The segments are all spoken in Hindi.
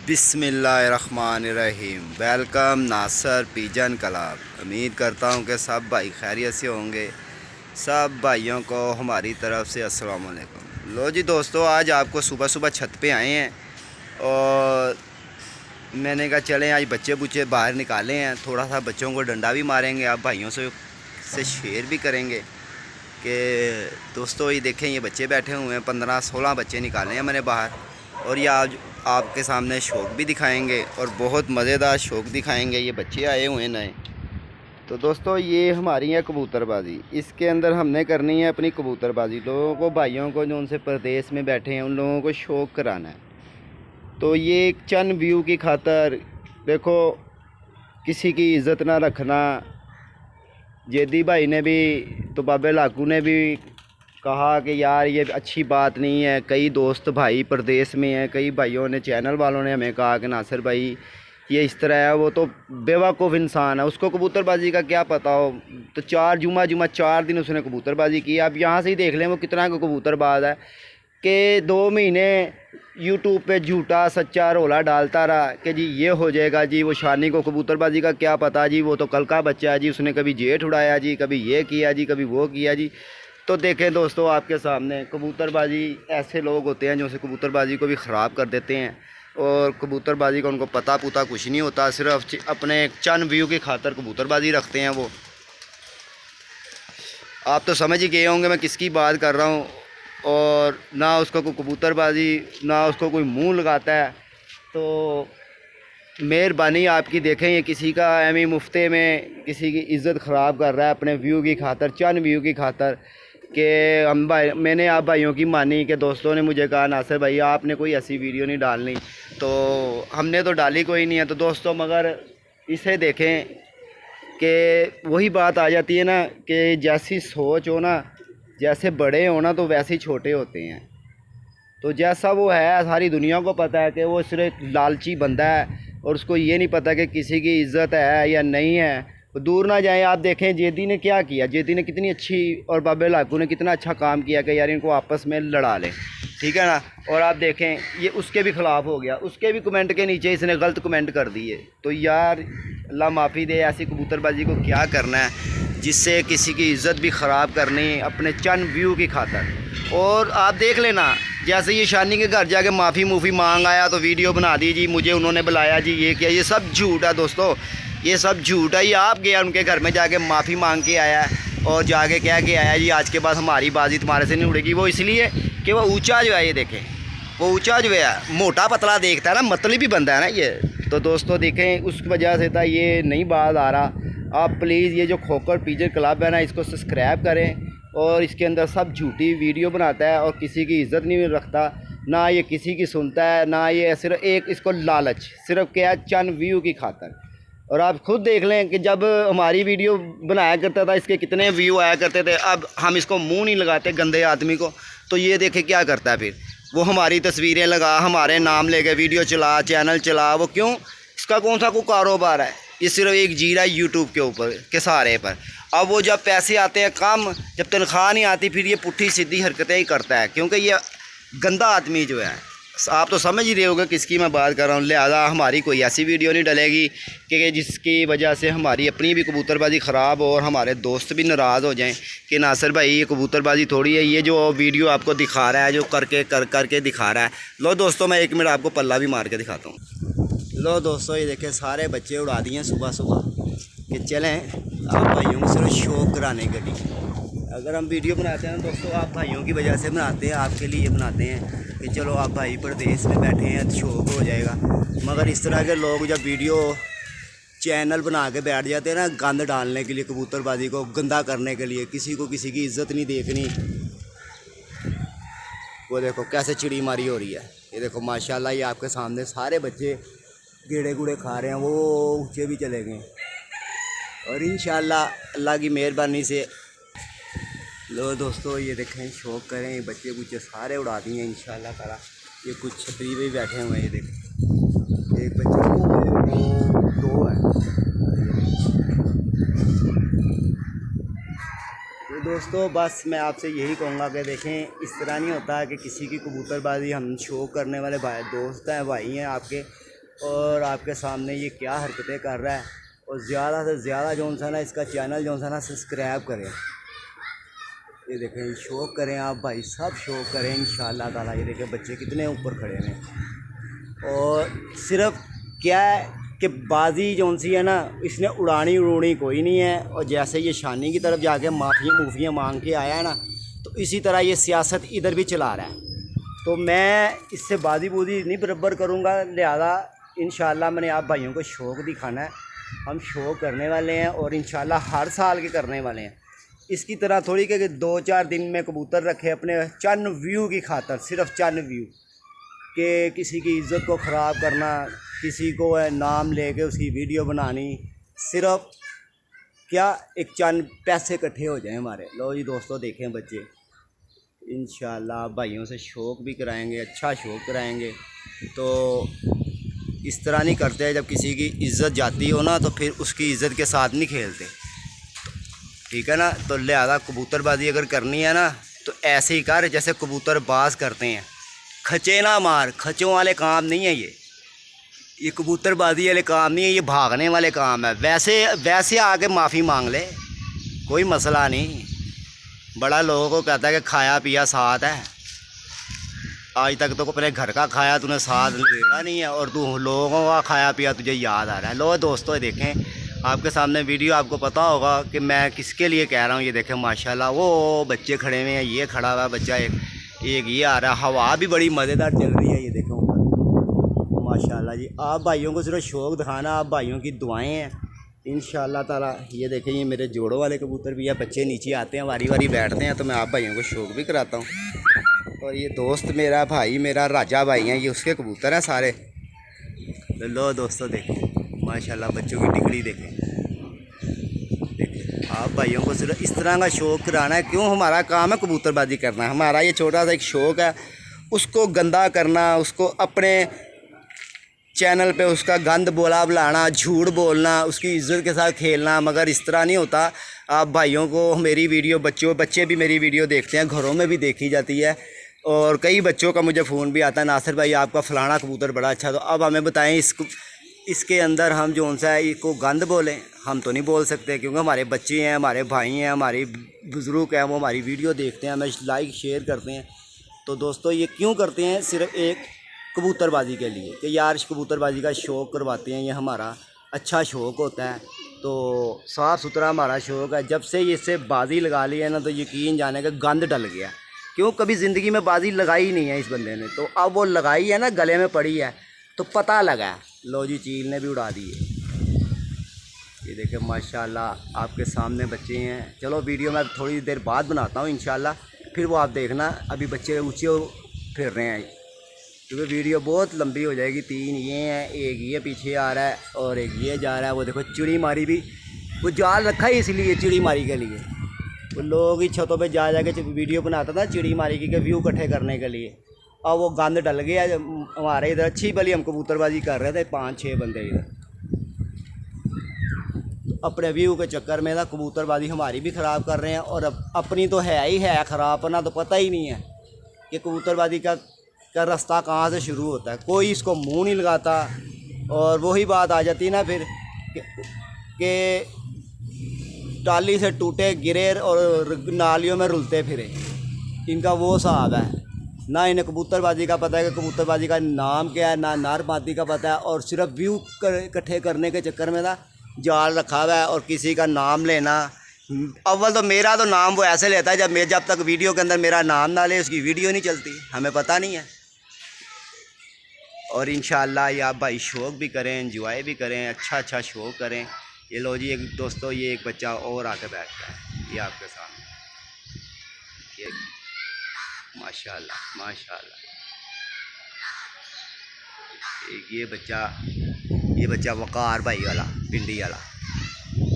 बिस्मिल्लाहिर्रहमानिर्रहीम। वेलकम नासर पिजन क्लब। उम्मीद करता हूँ कि सब भाई खैरियत से होंगे। सब भाइयों को हमारी तरफ से अस्सलाम वालेकुम। लो जी दोस्तों, आज आपको सुबह सुबह छत पे आए हैं और मैंने कहा चलें आज बच्चे बुच्चे बाहर निकाले हैं, थोड़ा सा बच्चों को डंडा भी मारेंगे, आप भाइयों से शेयर भी करेंगे कि दोस्तों ये देखें ये बच्चे बैठे हुए हैं, 15-16 बच्चे निकाले हैं मैंने बाहर। और ये आज आपके सामने शौक भी दिखाएंगे और बहुत मज़ेदार शौक दिखाएंगे। ये बच्चे आए हुए हैं नए। तो दोस्तों ये हमारी है कबूतरबाजी। इसके अंदर हमने करनी है अपनी कबूतरबाजी। लोगों को, भाइयों को जो उनसे प्रदेश में बैठे हैं, उन लोगों को शौक कराना है। तो ये एक चंद व्यू की खातर देखो, किसी की इज़्ज़त ना रखना। जेदी भाई ने भी, तो बाबे लाकू ने भी कहा कि यार ये अच्छी बात नहीं है। कई दोस्त भाई प्रदेश में हैं, कई भाइयों ने, चैनल वालों ने हमें कहा कि नासिर भाई ये इस तरह है, वो तो बेवकूफ़ इंसान है, उसको कबूतरबाजी का क्या पता हो। तो 4 दिन उसने कबूतरबाजी की। अब यहाँ से ही देख लें वो कितना कबूतरबाज है कि 2 महीने यूट्यूब पे झूठा सच्चा रोला डालता रहा कि जी ये हो जाएगा जी। वो शानी को कबूतरबाजी का क्या पता जी, वो तो कल का बच्चा है जी, उसने कभी जेठ उड़ाया जी, कभी ये किया जी, कभी वो किया जी। तो देखें दोस्तों, आपके सामने कबूतरबाजी, ऐसे लोग होते हैं जो उसे कबूतरबाजी को भी ख़राब कर देते हैं। और कबूतरबाजी का उनको पता पुता कुछ नहीं होता, सिर्फ अपने चंद व्यू की खातर कबूतरबाजी रखते हैं वो। आप तो समझ ही गए होंगे मैं किसकी बात कर रहा हूँ। और ना उसको कोई कबूतरबाजी, ना उसको कोई मुंह लगाता है। तो मेहरबानी आपकी, देखें ये किसी का एमी मुफ्ते में किसी की इज़्ज़त ख़राब कर रहा है अपने व्यू की खातर, चंद व्यू की खातर। कि हम भाई, मैंने आप भाइयों की मानी कि दोस्तों ने मुझे कहा नासिर भाई आपने कोई ऐसी वीडियो नहीं डालनी, तो हमने तो डाली कोई नहीं है। तो दोस्तों मगर इसे देखें कि वही बात आ जाती है ना कि जैसी सोच हो ना, जैसे बड़े हो ना, तो वैसे ही छोटे होते हैं। तो जैसा वो है, सारी दुनिया को पता है कि वो सिर्फ लालची बंदा है और उसको ये नहीं पता कि किसी की इज़्ज़त है या नहीं है। तो दूर ना जाएं। आप देखें जेदी ने क्या किया, जेदी ने कितनी अच्छी, और बाबे लाकू ने कितना अच्छा काम किया कि यार इनको आपस में लड़ा लें, ठीक है ना। और आप देखें ये उसके भी ख़िलाफ़ हो गया, उसके भी कमेंट के नीचे इसने गलत कमेंट कर दिए। तो यार अल्लाह माफ़ी दे, ऐसी कबूतरबाजी को क्या करना है जिससे किसी की इज़्ज़त भी ख़राब करनी अपने चंद व्यू की खातर। और आप देख लेना, जैसे ये शानी के घर जाके माफ़ी मांग आया तो वीडियो बना दी जी, मुझे उन्होंने बुलाया जी, ये किया। ये सब झूठ है दोस्तों, ये सब झूठ है। ये आप गया उनके घर में जाके माफ़ी मांग के आया और जाके कह के आया जी आज के बाद हमारी बाजी तुम्हारे से नहीं उड़ेगी। वो इसलिए कि वो ऊंचा जो है, ये देखें वो ऊंचा जो है, मोटा पतला देखता है ना, मतलब ही बंदा है ना ये। तो दोस्तों देखें उस वजह से था ये नहीं बात आ रहा। आप प्लीज़ ये जो खोकर पिजन क्लब है ना, इसको सब्सक्राइब करें। और इसके अंदर सब झूठी वीडियो बनाता है और किसी की इज़्ज़त नहीं रखता, ना ये किसी की सुनता है, ना ये सिर्फ एक इसको लालच, सिर्फ क्या चंद व्यू की खातर। और आप खुद देख लें कि जब हमारी वीडियो बनाया करता था इसके कितने व्यू आया करते थे। अब हम इसको मुंह नहीं लगाते गंदे आदमी को, तो ये देखे क्या करता है फिर। वो हमारी तस्वीरें लगा, हमारे नाम लेके वीडियो चला, चैनल चला। वो क्यों, इसका कौन सा कोई कारोबार है, ये सिर्फ एक जी रहा है यूट्यूब के ऊपर के सहारे पर। अब वो जब पैसे आते हैं कम, जब तनख्वाह नहीं आती, फिर ये पुट्ठी सीधी हरकतें ही करता है, क्योंकि ये गंदा आदमी जो है, आप तो समझ ही रहे होगे किसकी मैं बात कर रहा हूँ। लिहाजा हमारी कोई ऐसी वीडियो नहीं डलेगी कि जिसकी वजह से हमारी अपनी भी कबूतरबाजी ख़राब हो और हमारे दोस्त भी नाराज़ हो जाएं कि नासिर भाई ये कबूतरबाजी थोड़ी है, ये जो वीडियो आपको दिखा रहा है, जो करके दिखा रहा है। लो दोस्तों मैं 1 मिनट आपको पल्ला भी मार के दिखाता हूँ। लो दोस्तों ये देखें सारे बच्चे उड़ा दिए सुबह सुबह कि चलें आप भाइयों को सिर्फ शौक कराने के लिए। अगर हम वीडियो बनाते हैं दोस्तों, आप भाइयों की वजह से बनाते हैं, आपके लिए बनाते हैं कि चलो आप भाई प्रदेश में बैठे हैं तो शौक हो जाएगा। मगर इस तरह के लोग जब वीडियो चैनल बना के बैठ जाते हैं ना, गंद डालने के लिए, कबूतरबाजी को गंदा करने के लिए, किसी को किसी की इज़्ज़त नहीं देखनी। वो देखो कैसे चिड़ी मारी हो रही है, ये देखो माशाल्लाह, ये आपके सामने सारे बच्चे गेड़े गुड़े खा रहे हैं, वो ऊँचे भी चले गए। और इंशाल्लाह अल्लाह की मेहरबानी से, लो दोस्तों ये देखें शौक करें, ये बच्चे बुच्चे सारे उड़ा दिए इंशाल्लाह ताला। ये कुछ छतरी पे बैठे हुए हैं, ये देखें एक बच्चे, दो है। तो दोस्तों बस मैं आपसे यही कहूँगा कि देखें इस तरह नहीं होता कि किसी की कबूतरबाजी, हम शौक करने वाले भाई दोस्त हैं, भाई हैं आपके, और आपके सामने ये क्या हरकतें कर रहा है। और ज़्यादा से ज़्यादा जो सा ना इसका चैनल जो सा ना सब्सक्राइब करें। ये देखें, शौक़ करें आप भाई, सब शौक़ करें इंशाअल्लाह ताला। ये देखें बच्चे कितने ऊपर खड़े हैं। और सिर्फ क्या है कि बाजी जो सी है ना, इसने उड़ानी कोई नहीं है। और जैसे ये शानी की तरफ जाके माफ़ियाँ मांग के आया है ना, तो इसी तरह ये सियासत इधर भी चला रहा है। तो मैं इससे बाजी बूजी नहीं बराबर करूँगा, लिहाजा इंशाअल्लाह मैंने आप भाइयों को शौक़ दिखाना है। हम शौक़ करने वाले हैं और इंशाअल्लाह हर साल के करने वाले हैं। इसकी तरह थोड़ी कि 2-4 दिन में कबूतर रखे अपने चंद व्यू की खातर, सिर्फ चंद व्यू कि किसी की इज़्ज़त को ख़राब करना, किसी को नाम लेके उसकी वीडियो बनानी, सिर्फ क्या एक चंद पैसे इकट्ठे हो जाएं हमारे। लो जी दोस्तों, देखें बच्चे, इंशाअल्लाह भाइयों से शौक़ भी कराएंगे, अच्छा शौक़ कराएंगे। तो इस तरह नहीं करते, जब किसी की इज़्ज़त जाती हो ना तो फिर उसकी इज़्ज़त के साथ नहीं खेलते, ठीक है ना। तो लिहाजा कबूतरबाजी अगर करनी है ना तो ऐसे ही कर जैसे कबूतरबाज करते हैं। खचे ना मार, खचों वाले काम नहीं है ये कबूतरबाजी वाले काम नहीं है, ये भागने वाले काम है। वैसे आके माफ़ी मांग ले, कोई मसला नहीं। बड़ा लोगों को कहता है कि खाया पिया साथ है, आज तक तो अपने घर का खाया तूने साथ लेना नहीं है, और तू लोगों का खाया पिया तुझे याद आ रहा है। लो दोस्तों देखें, आपके सामने वीडियो, आपको पता होगा कि मैं किसके लिए कह रहा हूँ। ये देखें माशाल्लाह, वो बच्चे खड़े हुए हैं, ये खड़ा हुआ है बच्चा, एक ये आ रहा है। हवा भी बड़ी मज़ेदार चल रही है, ये देखें ऊपर माशाल्लाह जी। आप भाइयों को सिर्फ शौक़ दिखाना, आप भाइयों की दुआएँ हैं इंशाअल्लाह ताला। ये देखें, ये मेरे जोड़ों वाले कबूतर भी है, बच्चे नीचे आते हैं, वारी बैठते हैं, तो मैं आप भाइयों को शौक़ भी कराता हूँ। और ये दोस्त मेरा, भाई मेरा, राजा भाई हैं, ये उसके कबूतर हैं सारे। लो दोस्तों देखें माशाल्लाह, बच्चों की टिकड़ी देखें। आप भाइयों को सिर्फ इस तरह का शौक़ कराना है। क्यों, हमारा काम है कबूतरबाजी करना। हमारा ये छोटा सा एक शौक़ है, उसको गंदा करना, उसको अपने चैनल पे उसका गंद बोला बुलाना, झूठ बोलना, उसकी इज़्ज़त के साथ खेलना। मगर इस तरह नहीं होता। आप भाइयों को मेरी वीडियो, बच्चे भी मेरी वीडियो देखते हैं, घरों में भी देखी जाती है। और कई बच्चों का मुझे फ़ोन भी आता है, नासिर भाई आपका फ़लाना कबूतर बड़ा अच्छा। तो अब हमें बताएं इसके अंदर हम जो सा है इसको गंद बोलें? हम तो नहीं बोल सकते, क्योंकि हमारे बच्चे हैं, हमारे भाई हैं, हमारे बुज़ुर्ग हैं, वो हमारी वीडियो देखते हैं, हमें लाइक शेयर करते हैं। तो दोस्तों ये क्यों करते हैं? सिर्फ एक कबूतरबाजी के लिए, कि यार कबूतरबाजी का शौक़ करवाते हैं, ये हमारा अच्छा शौक़ होता है। तो साफ़ सुथरा हमारा शौक़ है। जब से इससे बाजी लगा ली है ना, तो यकीन जाने का गंद डल गया। क्यों, कभी ज़िंदगी में बाजी लगाई नहीं है इस बंदे ने, तो अब वो लगाई है ना, गले में पड़ी है तो पता लगा। लो जी, चील ने भी उड़ा दी है। ये देखें माशाल्लाह, आपके सामने बच्चे हैं। चलो वीडियो मैं थोड़ी देर बाद बनाता हूँ इंशाल्लाह, फिर वो आप देखना। अभी बच्चे ऊँचे फिर रहे हैं, क्योंकि वीडियो बहुत लंबी हो जाएगी। 3 ये हैं, एक ये पीछे आ रहा है और एक ये जा रहा है। वो देखो चिड़ी मारी भी, वो जाल रखा ही इसलिए चिड़ी मारी के लिए। वो लोग ही छतों पे जा के वीडियो बनाता था चिड़ी मारी की, व्यू इकट्ठे करने के लिए। और वो गंद डल गया हमारे इधर। अच्छी भली हम कबूतरबाजी कर रहे थे, 5-6 बंदे इधर, अपने व्यू के चक्कर में ना कबूतरबाजी हमारी भी ख़राब कर रहे हैं। और अपनी तो है ही है ख़राब, ना तो पता ही नहीं है कि कबूतरबाजी का रास्ता कहाँ से शुरू होता है। कोई इसको मुंह नहीं लगाता। और वही बात आ जाती है ना फिर कि टाली से टूटे गिरे और नालियों में रुलते फिरे। इनका वो हिसाब है, ना इन्हें कबूतरबाजी का पता है कि कबूतरबाजी का नाम क्या है, ना नर मादी का पता है। और सिर्फ व्यू इकट्ठे करने के चक्कर में ना जाल रखा हुआ है। और किसी का नाम लेना, अव्वल तो मेरा तो नाम वो ऐसे लेता है जब तक वीडियो के अंदर मेरा नाम ना ले उसकी वीडियो नहीं चलती, हमें पता नहीं है। और इंशाअल्लाह ये आप भाई शौक़ भी करें, एंजॉय भी करें, अच्छा शौक़ करें। ये लो जी एक दोस्तों, ये एक बच्चा और आके बैठता है, ये आपके सामने, ये माशाल्लाह माशाल्लाह। ये बच्चा वकार भाई वाला, पिंडी वाला,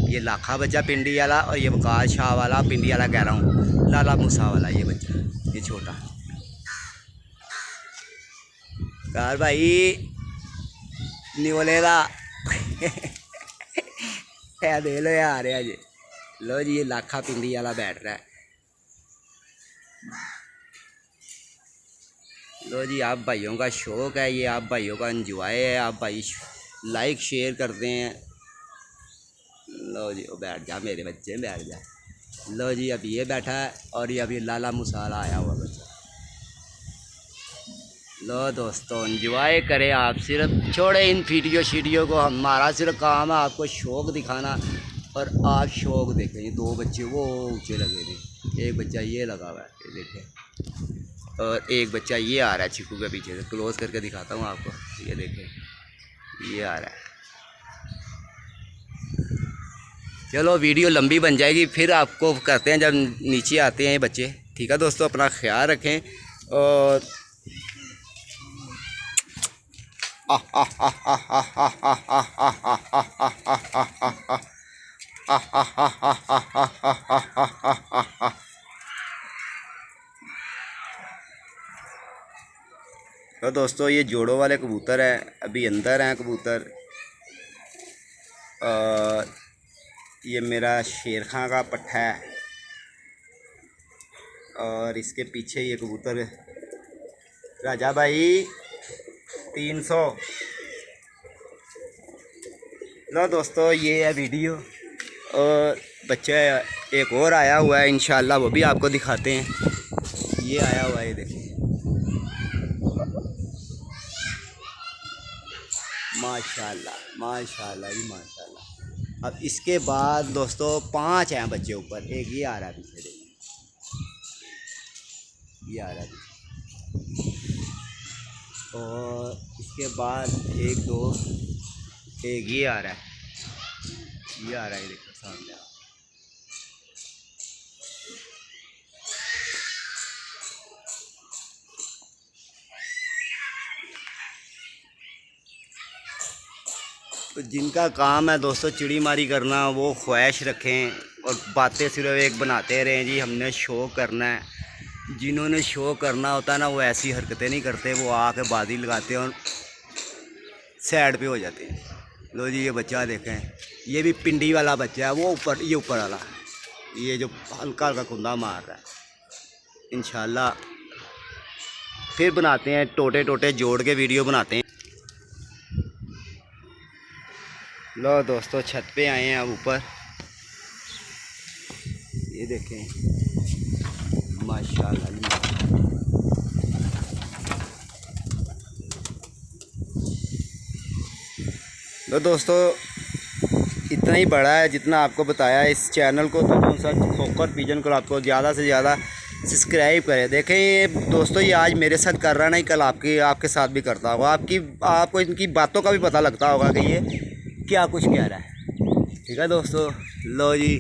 ये लाखा बच्चा पिंडी वाला, और ये वकार शाह वाला पिंडी वाला कह रहा हूँ, लाला मूसा वाला ये बच्चा, ये छोटा कार भाई निवलेला है, दे लो यार जी। लो जी, ये लाखा पिंडी वाला बैठ रहा है। लो जी, आप भाइयों का शौक़ है ये, आप भाइयों का एंजॉय है, आप भाई लाइक शेयर करते हैं। लो जी, वो बैठ जा मेरे बच्चे, बैठ जा। लो जी, अब ये बैठा है और ये अभी लाला मुसाला आया हुआ बच्चा। लो दोस्तों, एंजॉय करें आप, सिर्फ छोड़े इन वीडियो को। हमारा सिर्फ काम है आपको शौक़ दिखाना और आप शौक़ देखें। ये दो बच्चे वो ऊँचे लगे थे, एक बच्चा ये लगा हुआ है, ये देखें, और एक बच्चा ये आ रहा है चिकू के पीछे से। क्लोज करके दिखाता हूँ आपको, ये देखें, ये आ रहा है। चलो वीडियो लंबी बन जाएगी, फिर आपको करते हैं जब नीचे आते हैं ये बच्चे। ठीक है दोस्तों, अपना ख्याल रखें और तो दोस्तों ये जोड़ों वाले कबूतर हैं, अभी अंदर हैं कबूतर। और ये मेरा शेर खां का पट्ठा है और इसके पीछे ये कबूतर राजा भाई 300। लो दोस्तों, ये है वीडियो और बच्चा एक और आया हुआ है, इंशाल्लाह वो भी आपको दिखाते हैं। ये आया हुआ है, देखिए, माशाल्लाह माशाल्लाह जी माशाल्लाह। अब इसके बाद दोस्तों 5 हैं बच्चे ऊपर, एक ये आ रहा है पीछे, देखिए ये आ रहा है पीछे। और इसके बाद 1 2 एक ये आ रहा है, ये आ रहा है, देखो सामने आ। तो जिनका काम है दोस्तों चिड़ी मारी करना, वो ख्वाहिश रखें और बातें सिर्फ एक बनाते रहें जी हमने शो करना है। जिन्होंने शो करना होता है ना, वो ऐसी हरकतें नहीं करते, वो आके बाजी लगाते हैं और साइड पे हो जाते हैं। लो जी, ये बच्चा देखें, ये भी पिंडी वाला बच्चा है, वो ऊपर, ये ऊपर वाला, ये जो हल्का हल्का कुंदा मार रहा है। इंशाल्लाह फिर बनाते हैं, टोटे टोटे जोड़ के वीडियो बनाते हैं। लो दोस्तों, छत पे आए हैं अब ऊपर, ये देखें माशाल्लाह। तो दोस्तों इतना ही बड़ा है जितना आपको बताया इस चैनल को। तो खोकर पिजन को आपको ज़्यादा से ज़्यादा सब्सक्राइब करें। देखें ये दोस्तों, ये आज मेरे साथ कर रहा है, नहीं कल आपके साथ भी करता होगा। आपको इनकी बातों का भी पता लगता होगा कि ये क्या कुछ कह रहा है। ठीक है दोस्तों, लो जी।